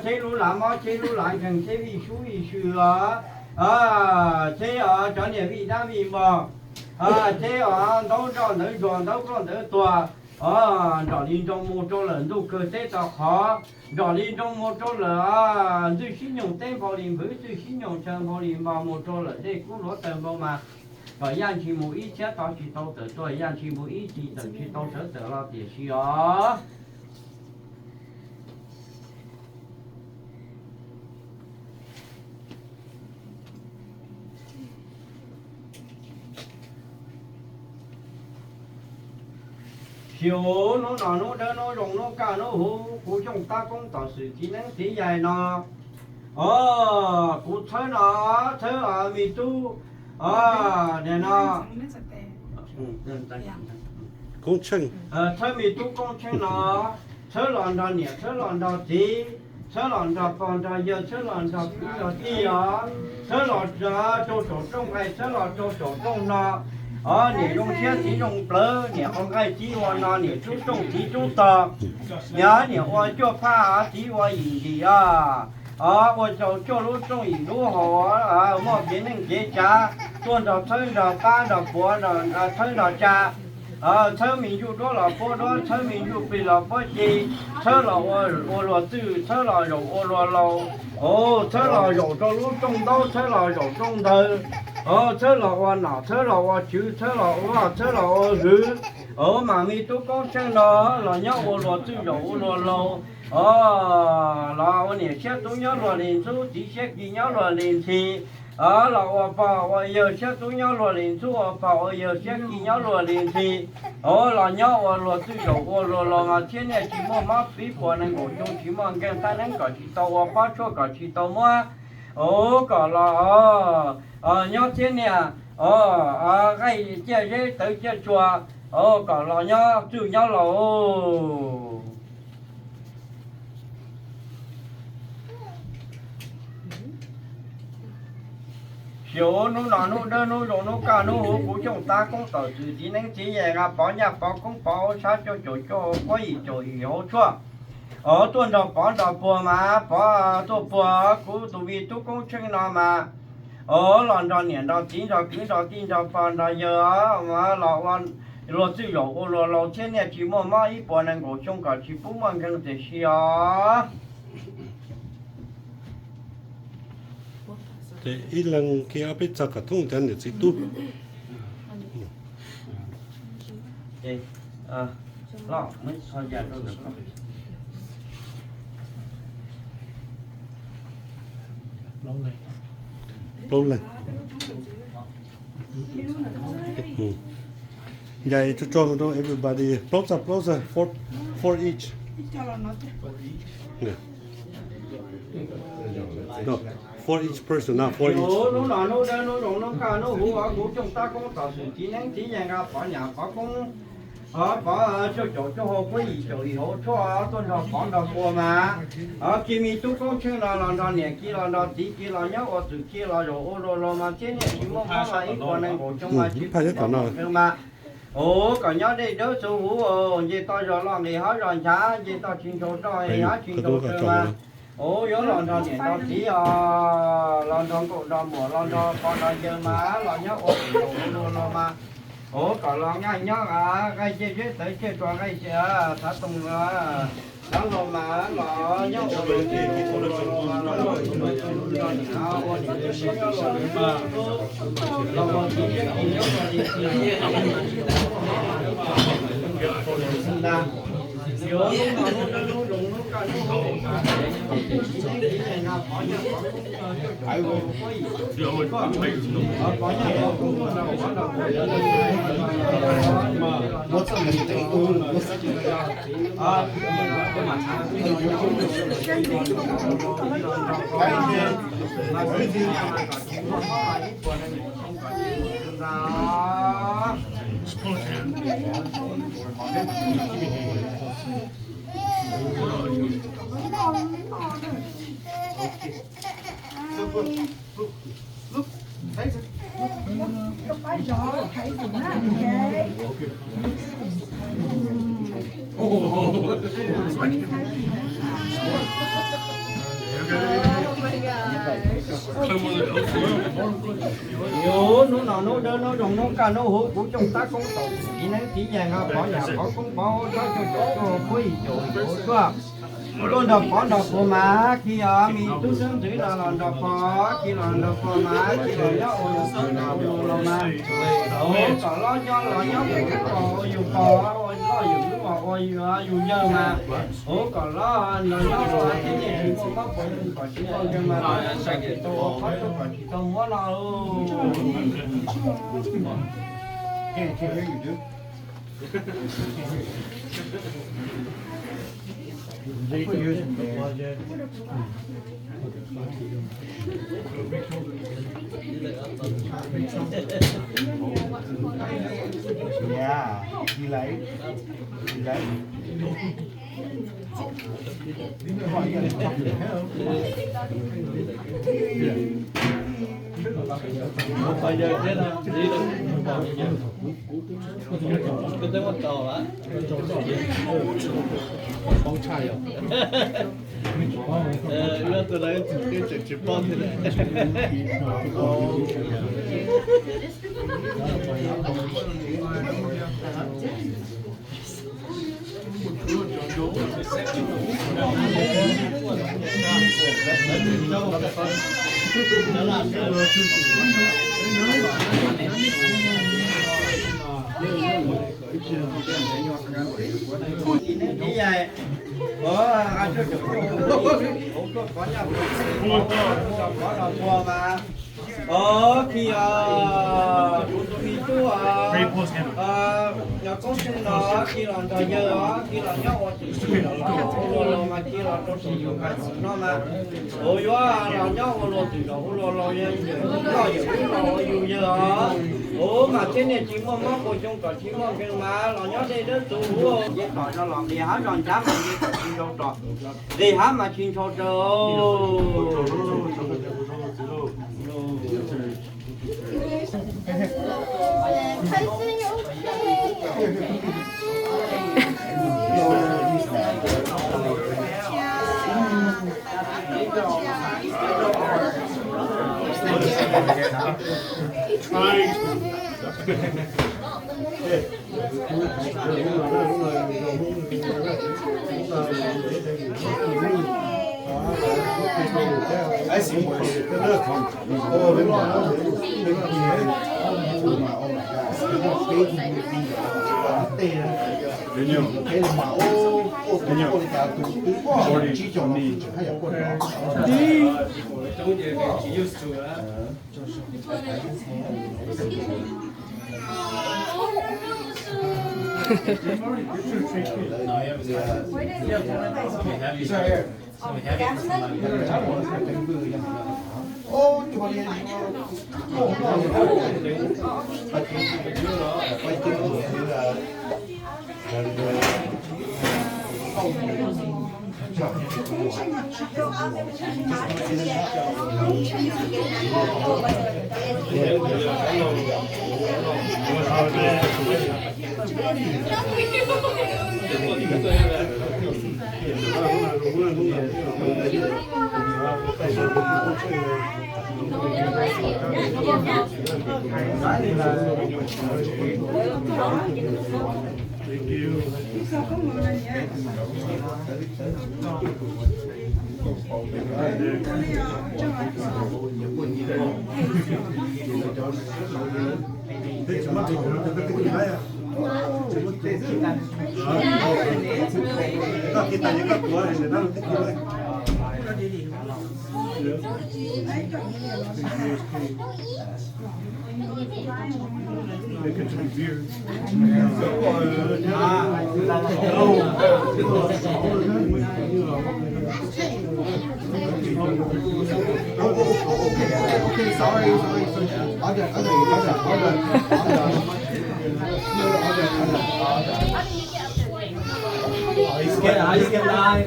chế lũ làm chế lũ lại gần chế vị sú chế ở cho nhà vị đa vị mà chế ở đâu cho nữ đoàn đâu có nữ tòa rồi đi trong một chỗ lần đâu cơ chế tạo khó rồi đi trong một chỗ là tôi xin dùng tên vào liền với tôi xin dùng chân vào liền vào một chỗ lần đây cũng lót tiền vào mà rồi yan chỉ một ít chết tao chỉ tao tự tôi yan chỉ một ít chỉ tự chỉ tao sẽ tự lo tiền gì đó chiều nó đỡ nó rồng nó cả nó hú cú trong ta cũng tạo sự kỹ năng tí dài nó cú thấy ở mi tu nè nó cũng chừng thấy mi tu cũng chừng nó thấy lòn đó nhỉ thấy lòn đó tí thấy lòn đó còn đó giờ thấy lòn đó tí thấy lòn đó cho sổ trong hay thấy lòn cho sổ trong nó nè trong xe thì trong bờ nè con gái chỉ hoa nó nè chú trong thì chú tờ nhớ nè hoa cho pha chỉ hoa gì hoa cho lúc trong gì lúc họ mà biến thành chế cha tuần đầu thấy đầu ba đầu bốn đầu thấy đầu cha thấy mình chú đó là bố đó thấy mình chú bị là bố gì thấy là hoa hoa tư thấy là rồi hoa lâu thấy là rồi cho lúc trong đâu thấy là rồi trong đời thế là hoa nọ thế là hoa chữ thế là hoa rứ mà mi tú con chân nó là nhớ ô lô tư dầu ô lô lô là hoa nè xét tú nhớ lô liền chú chỉ xét gì nhớ lô liền thì là hoa bà hoa giờ xét tú nhớ lô liền chú hoa bà hoa giờ xét gì nhớ lô liền thì là nhớ ô lô tư dầu ô lô lô mà thế này chỉ mua má phí của nên ngồi chung chỉ mua cái ta nên cả chỉ tàu hoa phát cho cả chỉ tàu mua cả là nhớ thế nè cái chơi dễ tự chơi chùa còn là nhớ chữ nhớ là chiều nó đơn nó rồi nó cả nó của chúng ta cũng tự sự chỉ nên chỉ về là bỏ nhà bỏ cũng bỏ sao cho có gì chỗ hiểu chưa tuần đầu bỏ đầu bùa mà bỏ tôi bùa của tụi vì tôi cũng chơi nó mà lần đầu年到今朝放到giờ mà老只有老天爷只么嘛一般人我中国只不忙跟这些thì ít lần khi áp biết cho cả thông tin để chỉ tu lo mới thôi giờ tôi được lâu lên vậy cho everybody closer for each yeah. No, for each person, not for each. nó cả nó hú của chúng ta cũng tạo sự chỉ năng chỉ nhà ra bỏ nhà bỏ cũng bỏ cho họ có gì cho họ cho tôi họ bỏ đầu qua mà khi mình tu công chuyện là nè kia là tí kia là nhớ ở từ kia là rồi mà thế này chỉ muốn mà ít còn này của chúng mà chỉ mà cả nhớ đây đỡ số hú gì tôi rồi làm gì hết rồi chả gì tôi chuyện chỗ rồi hết chuyện chỗ mà nhớ là nè nó chỉ là cổ đòn mỏ là con là giờ mà là nhớ ở từ mà còn lo nhá cái chơi tới chơi trò cái thả tung đó lo mà lo nhá Look, thấy không phải rõ thấy gì nó vậy. Yo nó nào nó đỡ nó đồng nó cả nó hổ của trong ta cũng tổ chỉ nên chỉ vàng à bỏ nhà bỏ cũng bỏ cho quý rồi quá con đọc bỏ đọc của má khi ở mi tu sinh chỉ là đọc bỏ khi là đọc của má khi là nhớ ôi là má còn lo cho lo nhớ của dù bỏ lo dù bỏ ôi dù nhớ mà còn lo nhớ rồi cái gì thì không có còn chỉ con cái mà sạch thì tôi phát cho còn chỉ không có lo Can't hear you, dude. Yeah, you like? You like? Oh, you gotta talk to him. Bây giờ thế nào? Đi đâu? Cái tên con trò á. Bóng chai à? Iba tôi lấy cái chụp bom thế này. Như vậy anh chưa được có nhà có là mua mà khi khi chú nhà con sinh nó khi là đời giờ khi là nhau chỉ là mà khi là tôi sử dụng cái nó mà ôi quá là nhau lo từ đó lo nhiều giờ mà thế này chỉ mong mong của chúng ta chỉ mong cái mà là nhau đây đó tụ với khỏi nó làm gì hết rồi chán mà đi chinh cho trò đi hết mà chinh cho I see. Oh, they Okay, sorry. He's getting line.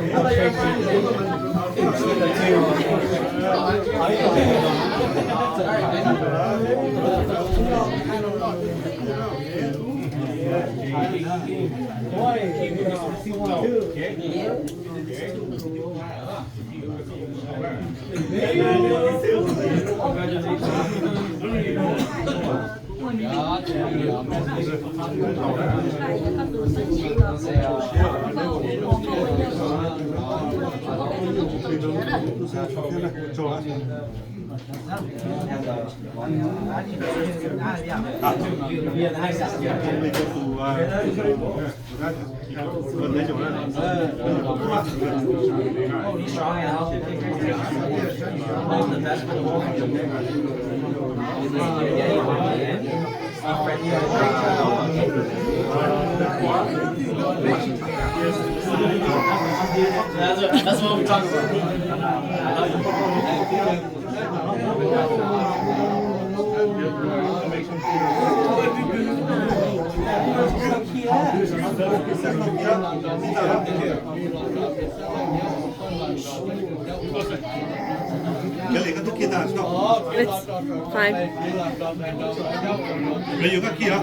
좋아. That's what we talk about. Kelly kan tu kita stop. It's fine. Rayu kan kira.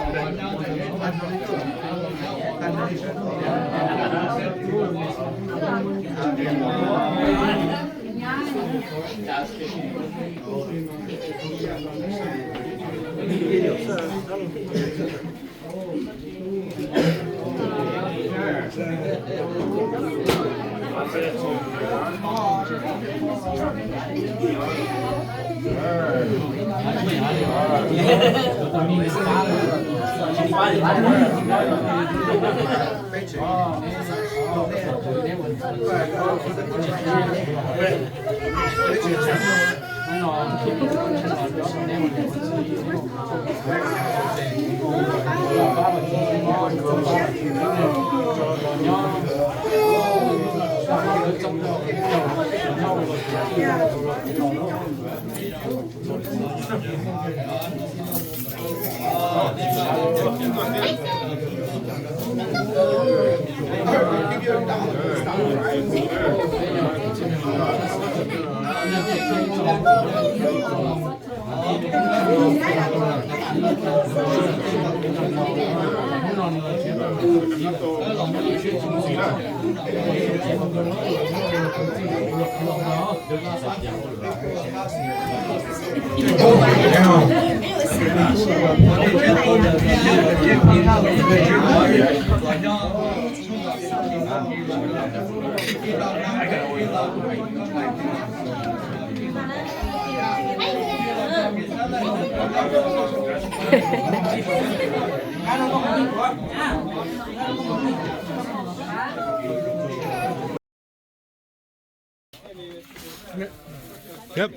Yep.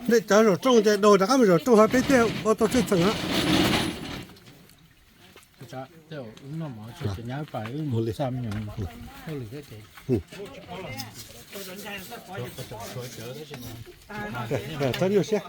Để cho rồi trồng cái đồ đã có rồi trồng hai bên tiêu bao tô chết chẳng á. Dạ, theo nó mà chỉ nhớ phải một trăm nhung, thôi là cái gì. Dạ, tao nhiều xe.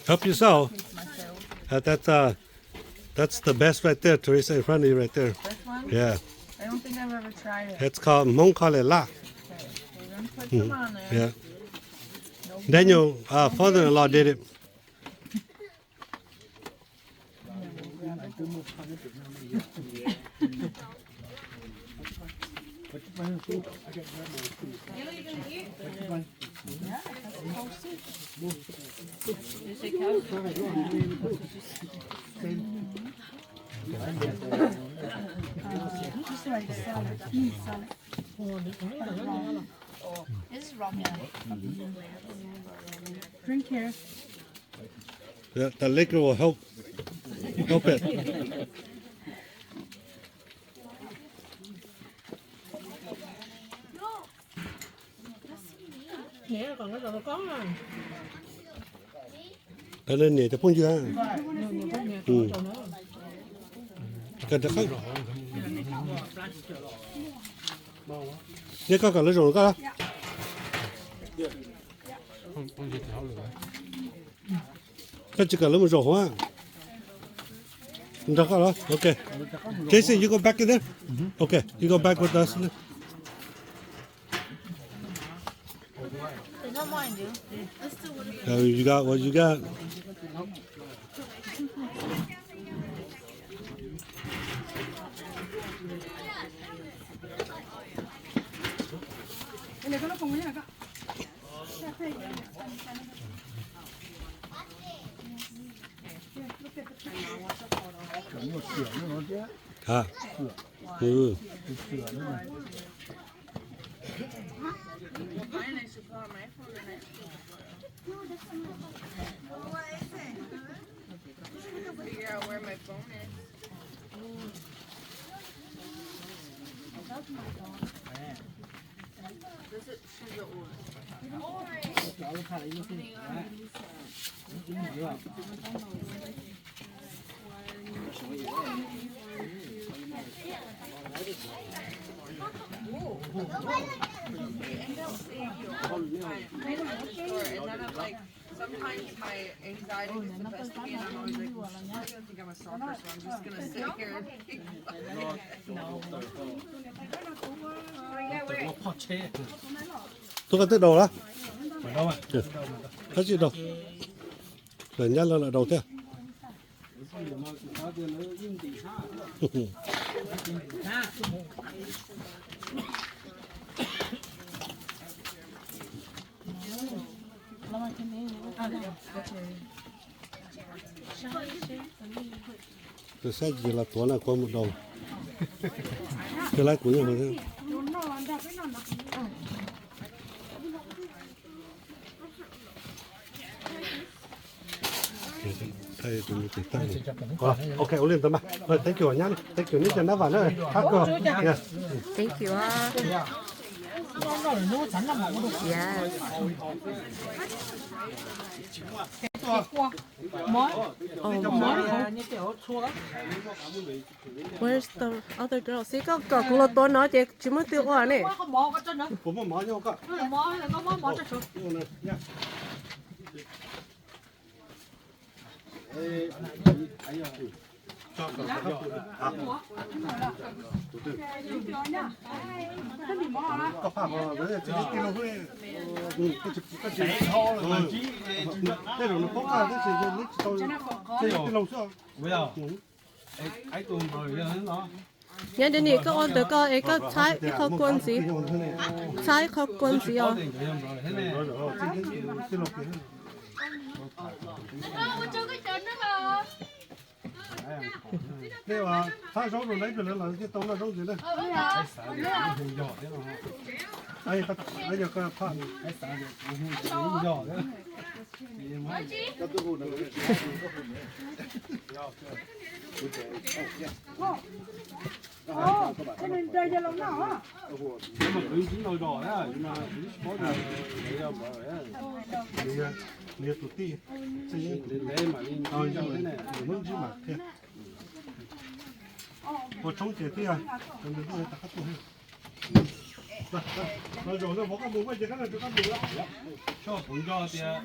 Help yourself. That's the best right there, Teresa, in front of you right there. This one? Yeah, I don't think I've ever tried it. it's called Mong Kale La. Okay, we're gonna put some on there. Yeah. Daniel, father-in-law did it. This is wrong, yeah. Drink here. The liquor will help it. Nhé còn cái đồ có rồi. Cái lên này thì phun chưa? Ừ. Cần chắc không? Nhé có cả lấy rồi có đó. Cái chỉ cần lấy một rổ á. Được rồi, okay. Jason, you go back in there. Okay, you go back with us. They don't mind you. Let's do what You got what you got. Cái này có nó không có nhá các. À. Ừ. figure out where my phone is. Does it show the order? And then I'm like, sometimes my anxiety is the best thing, and I'm always like, well, I don't think I'm a stalker, so I'm just gonna sit here and think Tôi có tới đầu đó. Hết gì đâu. Rồi nhát lên là đầu thế. Tôi sẽ chỉ là tuần là có một đầu. Cái lái của nhà mình thế. Thầy tụi mình tịch tăng. Ok, ổn lên tầm mà. Rồi, thank you nhá. Thank you. Nít cho nó vào nữa. Hát cơ. Yes. Thank you. Yes. Where's the other girl? See, có cũng là tôi nói chứ chỉ mới tiêu hoa này. Của mà mở nhau cơ. Có phải mà với chỉ cái lô hơi cái chỉ ho là chỉ cái đồ nó có cái gì cho nít tôi cái lồng sao bây giờ ấy cùng rồi nó Nhà đến này có order có ấy có trái có quân gì trái có quân gì à cái mà sai số rồi lấy rồi là cái tông là giống gì đấy ai ai giờ cái pha ai sáng rồi nhỏ đấy cái tôi hút được cái này đây là lòng nào á? nhưng mà cứ chỉ nồi đỏ á nhưng mà cứ có được lấy ra bỏ đấy liệt tụt ti lấy mà lên cho thế này muốn chứ mà thế một trong trẻ tia còn được tôi ta cắt tôi rồi nó bỏ cái bụng cái gì cái này tôi cắt được cho bụng cho tia